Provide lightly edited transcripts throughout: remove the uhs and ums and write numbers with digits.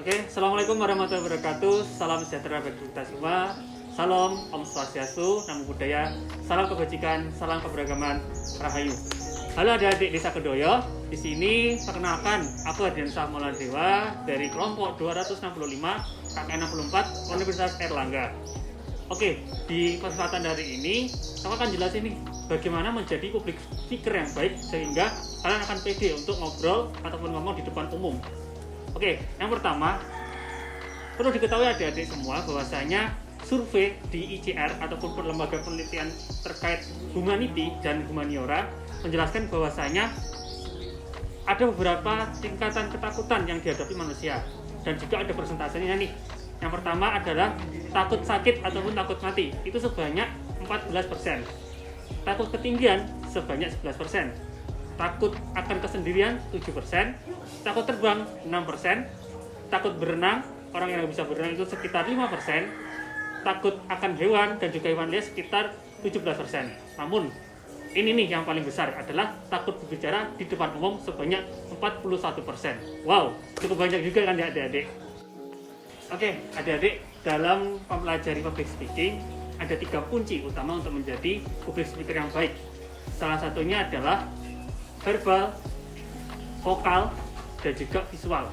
Oke, Assalamualaikum warahmatullahi wabarakatuh. Salam sejahtera bagi kita semua. Salam Om Swastiastu, Namo Buddhaya, salam kebajikan, salam keberagaman, Rahayu. Halo adik-adik Desa Kedoyo. Di sini perkenalkan, aku Ardiansyah Maulana Dewa dari kelompok 265 KKN 64 Universitas Airlangga. Oke, di kesempatan hari ini aku akan jelasin nih bagaimana menjadi public speaker yang baik sehingga kalian akan pede untuk ngobrol ataupun ngomong di depan umum. Oke, yang pertama perlu diketahui adik-adik semua bahwasanya survei di ICR ataupun lembaga penelitian terkait humanity dan humaniora menjelaskan bahwasanya ada beberapa tingkatan ketakutan yang dihadapi manusia dan juga ada persentasenya nih. Yang pertama adalah takut sakit ataupun takut mati, itu sebanyak 14%. Takut ketinggian sebanyak 11%. Takut akan kesendirian 7%, takut terbang 6%, takut berenang, orang yang bisa berenang itu sekitar 5%, takut akan hewan dan juga hewan liar sekitar 17%. Namun ini nih yang paling besar adalah takut berbicara di depan umum sebanyak 41%. Wow, cukup banyak juga kan ya adik-adik. Oke, adik-adik, dalam mempelajari public speaking ada 3 kunci utama untuk menjadi public speaker yang baik. Salah satunya adalah verbal, vokal, dan juga visual.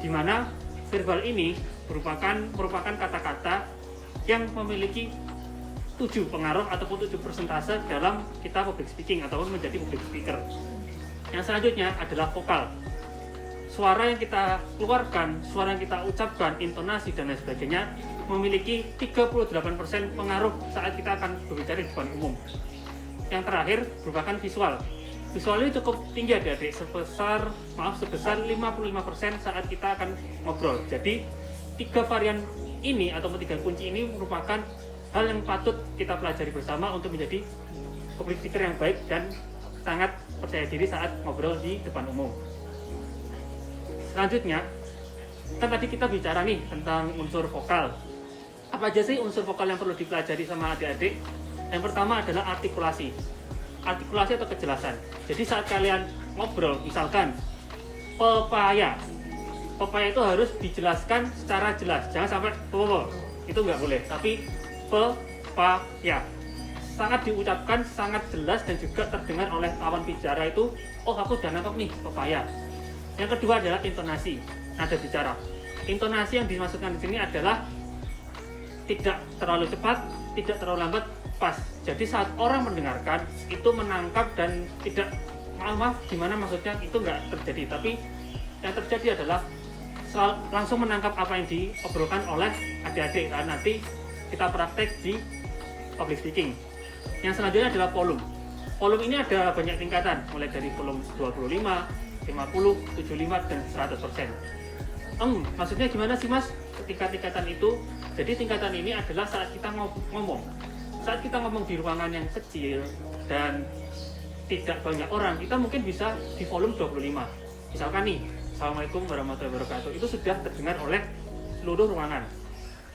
Di mana verbal ini merupakan kata-kata yang memiliki 7 pengaruh ataupun 7 persentase dalam kita public speaking ataupun menjadi public speaker. Yang selanjutnya adalah vokal. Suara yang kita keluarkan, suara yang kita ucapkan, intonasi dan lain sebagainya memiliki 38% pengaruh saat kita akan berbicara di depan umum. Yang terakhir merupakan visual. Visual ini cukup tinggi adik-adik, sebesar 55% saat kita akan ngobrol. Jadi 3 varian ini atau 3 kunci ini merupakan hal yang patut kita pelajari bersama untuk menjadi public speaker yang baik dan sangat percaya diri saat ngobrol di depan umum. Selanjutnya, kan tadi kita bicara nih tentang unsur vokal. Apa aja sih unsur vokal yang perlu dipelajari sama adik-adik? Yang pertama adalah artikulasi. Artikulasi atau kejelasan. Jadi saat kalian ngobrol, misalkan pepaya itu harus dijelaskan secara jelas, jangan sampai itu nggak boleh, tapi pepaya sangat diucapkan sangat jelas dan juga terdengar oleh lawan bicara itu, oh aku udah nangkep nih pepaya. Yang kedua adalah intonasi, nada bicara. Intonasi yang dimaksudkan di sini adalah tidak terlalu cepat, tidak terlalu lambat, pas. Jadi saat orang mendengarkan itu menangkap dan tidak maaf gimana maksudnya itu nggak terjadi, tapi yang terjadi adalah langsung menangkap apa yang diobrolkan oleh adik-adik. Nah, nanti kita praktek di public speaking. Yang selanjutnya adalah volume. Volume ini ada banyak tingkatan, mulai dari volume 25, 50, 75 dan 100%. Maksudnya gimana sih mas tingkatan itu? Jadi tingkatan ini adalah saat kita ngomong. Saat kita ngomong di ruangan yang kecil dan tidak banyak orang, kita mungkin bisa di volume 25. Misalkan nih, Assalamualaikum warahmatullahi wabarakatuh, itu sudah terdengar oleh seluruh ruangan.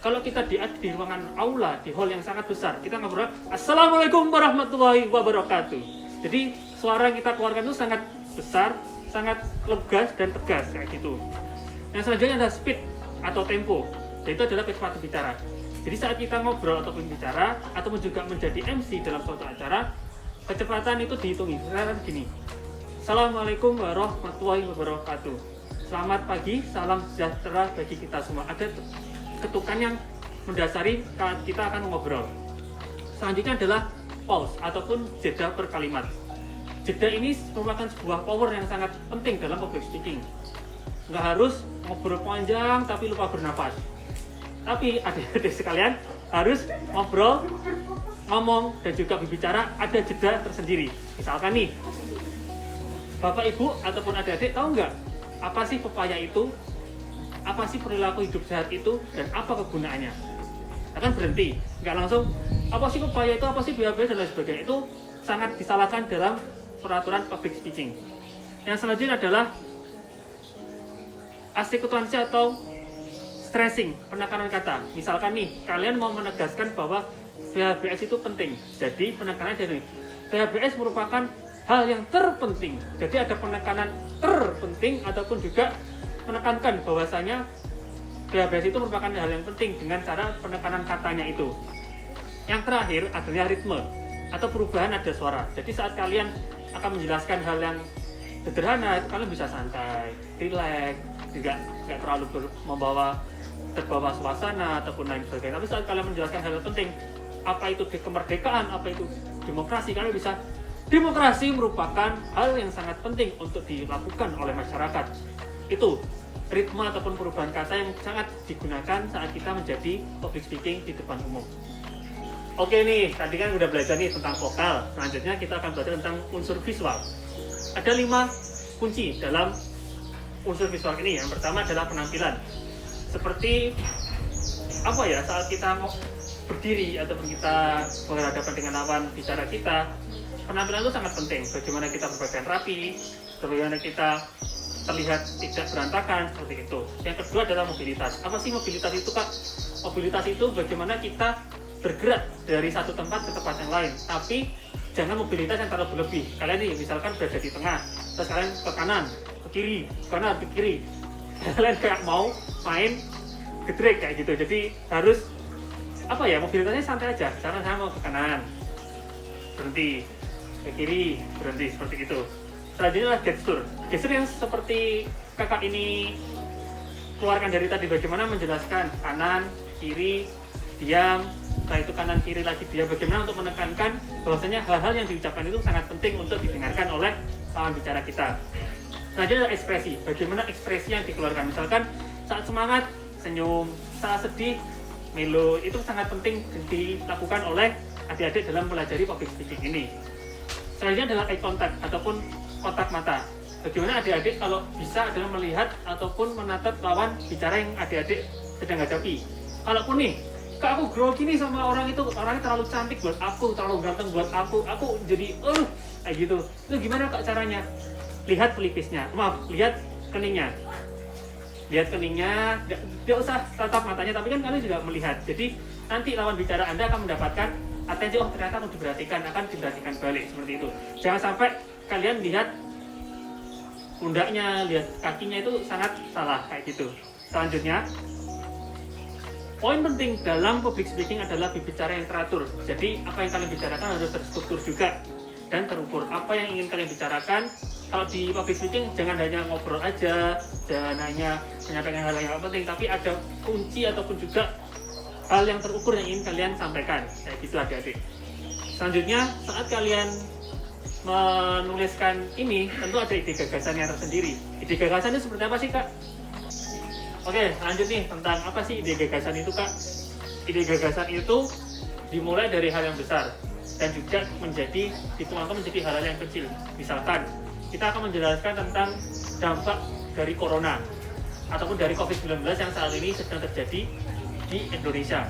Kalau kita di ruangan aula, di hall yang sangat besar, kita ngobrol Assalamualaikum warahmatullahi wabarakatuh. Jadi suara yang kita keluarkan itu sangat besar, sangat legas dan tegas kayak gitu. Yang selanjutnya adalah speed atau tempo, yaitu adalah kecepatan bicara. Jadi saat kita ngobrol ataupun bicara ataupun juga menjadi MC dalam suatu acara, kecepatan itu dihitungi. Misalkan gini, Assalamualaikum warahmatullahi wabarakatuh. Selamat pagi, salam sejahtera bagi kita semua. Ada ketukan yang mendasari saat kita akan ngobrol. Selanjutnya adalah pause ataupun jeda per kalimat. Jeda ini merupakan sebuah power yang sangat penting dalam public speaking. Nggak harus ngobrol panjang tapi lupa bernapas. Tapi adik-adik sekalian harus ngobrol, ngomong, dan juga berbicara ada jeda tersendiri. Misalkan nih, Bapak Ibu ataupun adik-adik tahu nggak apa sih pepaya itu? Apa sih perilaku hidup sehat itu? Dan apa kegunaannya? Akan berhenti, nggak langsung apa sih pepaya itu, apa sih BAB dan lain sebagainya. Itu sangat disalahkan dalam peraturan public speaking. Yang selanjutnya adalah arsekutansi atau stressing, penekanan kata. Misalkan nih, kalian mau menegaskan bahwa PHBS itu penting. Jadi penekanan dari PHBS merupakan hal yang terpenting. Jadi ada penekanan terpenting ataupun juga menekankan bahwasanya gaya bahasa itu merupakan hal yang penting dengan cara penekanan katanya itu. Yang terakhir adalah ritme atau perubahan nada suara. Jadi saat kalian akan menjelaskan hal yang sederhana, kalian bisa santai, rileks, tidak terlalu terbawa suasana ataupun lain sebagainya. Tapi saat kalian menjelaskan hal yang penting, apa itu kemerdekaan, apa itu demokrasi, kalian bisa. Demokrasi merupakan hal yang sangat penting untuk dilakukan oleh masyarakat. Itu ritme ataupun perubahan kata yang sangat digunakan saat kita menjadi public speaking di depan umum. Oke nih, tadi kan udah belajar nih tentang vokal. Selanjutnya kita akan belajar tentang unsur visual. Ada 5 kunci dalam unsur visual ini. Yang pertama adalah penampilan. Seperti apa ya, saat kita mau berdiri ataupun kita berhadapan dengan lawan bicara kita, penampilan itu sangat penting. Bagaimana kita berpakaian rapi, bagaimana kita terlihat tidak berantakan, seperti itu. Yang kedua adalah mobilitas. Apa sih mobilitas itu, Kak? Mobilitas itu bagaimana kita bergerak dari satu tempat ke tempat yang lain, tapi jangan mobilitas yang terlalu berlebih. Kalian nih misalkan berada di tengah, terus kalian ke kanan, ke kiri, ke kanan, ke kiri. Kalian kayak mau main gedrek kayak gitu. Jadi harus apa ya, mobilitasnya santai aja. Jangan saya mau ke kanan, berhenti, ke kiri, berhenti, seperti itu. Selanjutnya adalah gestur. Gestur yang seperti kakak ini keluarkan dari tadi, bagaimana menjelaskan kanan, kiri, diam, setelah itu kanan kiri lagi diam, bagaimana untuk menekankan bahwasanya hal-hal yang diucapkan itu sangat penting untuk didengarkan oleh lawan bicara kita. Selanjutnya adalah ekspresi, bagaimana ekspresi yang dikeluarkan, misalkan saat semangat senyum, saat sedih melo, itu sangat penting dilakukan oleh adik-adik dalam pelajari public speaking ini. Selanjutnya adalah eye contact ataupun kontak mata. Bagaimana adik-adik kalau bisa adalah melihat ataupun menatap lawan bicara yang adik-adik sedang hadapi. Kalaupun nih, Kak, aku grogi nih sama orang itu, orangnya terlalu cantik buat aku, terlalu ganteng buat aku jadi kayak gitu. Itu gimana Kak caranya? Lihat pelipisnya, lihat keningnya. Lihat keningnya, tidak usah tatap matanya, tapi kan kalian juga melihat. Jadi nanti lawan bicara Anda akan mendapatkan atensi, oh ternyata aku diperhatikan, akan diperhatikan balik, seperti itu. Jangan sampai kalian lihat pundaknya, lihat kakinya, itu sangat salah kayak gitu. Selanjutnya, poin penting dalam public speaking adalah berbicara yang teratur. Jadi apa yang kalian bicarakan harus terstruktur juga dan terukur. Apa yang ingin kalian bicarakan, kalau di public speaking jangan hanya ngobrol aja, jangan hanya menyampaikan hal yang penting, tapi ada kunci ataupun juga hal yang terukur yang ingin kalian sampaikan. Kayak gitu adik-adik. Selanjutnya, saat kalian menuliskan ini, tentu ada ide gagasannya tersendiri. Ide gagasan itu seperti apa sih, Kak? Oke, lanjut nih tentang apa sih ide gagasan itu, Kak? Ide gagasan itu dimulai dari hal yang besar dan juga dituangkan menjadi hal-hal yang kecil. Misalkan, kita akan menjelaskan tentang dampak dari corona ataupun dari COVID-19 yang saat ini sedang terjadi di Indonesia.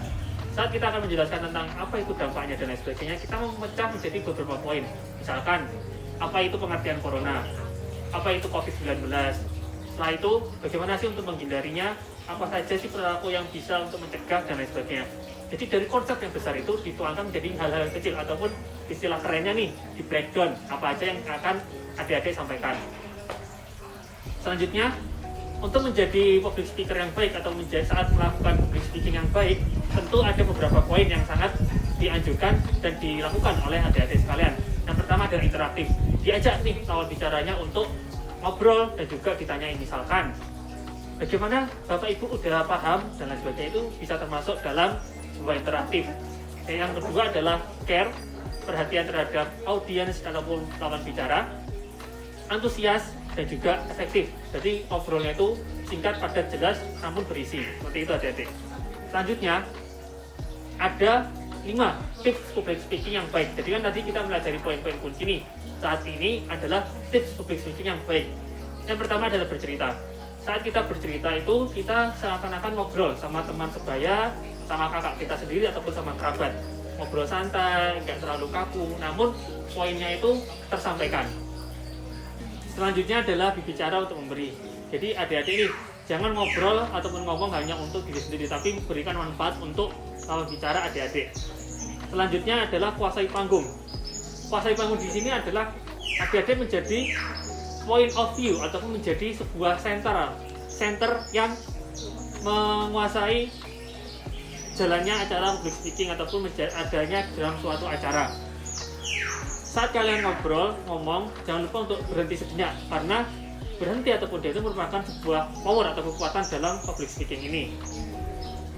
Saat kita akan menjelaskan tentang apa itu dampaknya dan lain sebagainya, kita memecah menjadi beberapa poin. Misalkan, apa itu pengertian corona, apa itu COVID-19, setelah itu bagaimana sih untuk menghindarinya, apa saja sih perilaku yang bisa untuk mencegah dan lain sebagainya. Jadi dari konsep yang besar itu dituangkan menjadi hal-hal kecil, ataupun istilah kerennya nih, di breakdown, apa aja yang akan adik-adik sampaikan. Selanjutnya, untuk menjadi public speaker yang baik atau saat melakukan public speaking yang baik, tentu ada beberapa poin yang sangat dianjurkan dan dilakukan oleh adik-adik sekalian. Yang pertama adalah interaktif. Diajak nih lawan bicaranya untuk ngobrol dan juga ditanyain, misalkan bagaimana Bapak Ibu udah paham dan lain sebagainya, itu bisa termasuk dalam sebuah interaktif. Dan yang kedua adalah care, perhatian terhadap audiens ataupun lawan bicara, antusias dan juga efektif. Jadi ngobrolnya itu singkat, padat, jelas, namun berisi. Seperti itu adik-adik. Selanjutnya ada 5 tips public speaking yang baik. Jadi kan tadi kita pelajari poin-poin kunci nih. Saat ini adalah tips public speaking yang baik. Yang pertama adalah bercerita. Saat kita bercerita itu kita seakan-akan ngobrol sama teman sebaya, sama kakak kita sendiri ataupun sama kerabat. Ngobrol santai, nggak terlalu kaku, namun poinnya itu tersampaikan. Selanjutnya adalah berbicara untuk memberi. Jadi adik-adik ini jangan ngobrol ataupun ngomong hanya untuk diri sendiri, tapi berikan manfaat untuk lawan bicara adik-adik. Selanjutnya adalah kuasai panggung. Kuasai panggung di sini adalah adik-adik menjadi point of view ataupun menjadi sebuah center yang menguasai jalannya acara public speaking ataupun adanya dalam suatu acara. Saat kalian ngobrol, ngomong, jangan lupa untuk berhenti sejenak, karena berhenti ataupun diam itu merupakan sebuah power atau kekuatan dalam public speaking ini.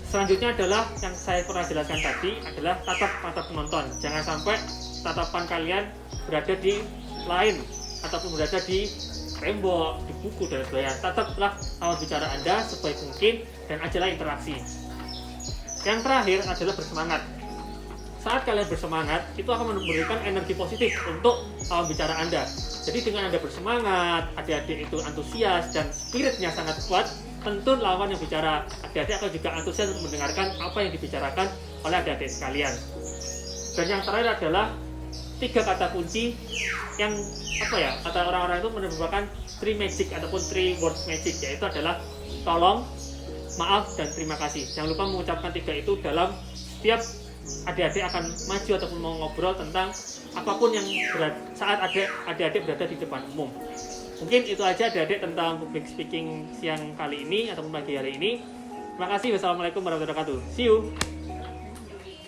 Selanjutnya adalah yang saya pernah jelaskan tadi adalah tatap mata penonton. Jangan sampai tatapan kalian berada di line ataupun berada di tembok, di buku dan sebagainya. Tataplah lawan bicara Anda sebaik mungkin dan ajalah interaksi. Yang terakhir adalah bersemangat. Saat kalian bersemangat, itu akan memberikan energi positif untuk lawan bicara Anda. Jadi dengan Anda bersemangat, adik-adik itu antusias dan spiritnya sangat kuat, tentu lawan yang bicara adik-adik akan juga antusias untuk mendengarkan apa yang dibicarakan oleh adik-adik sekalian. Dan yang terakhir adalah 3 kata kunci yang kata orang-orang itu merupakan 3 magic ataupun 3 words magic, yaitu adalah tolong, maaf, dan terima kasih. Jangan lupa mengucapkan 3 itu dalam setiap adik-adik akan maju ataupun mau ngobrol tentang apapun yang saat adik-adik berada di depan umum. Mungkin itu aja adik-adik tentang public speaking siang kali ini ataupun pagi hari ini. Terima kasih. Wassalamualaikum warahmatullahi wabarakatuh. See you.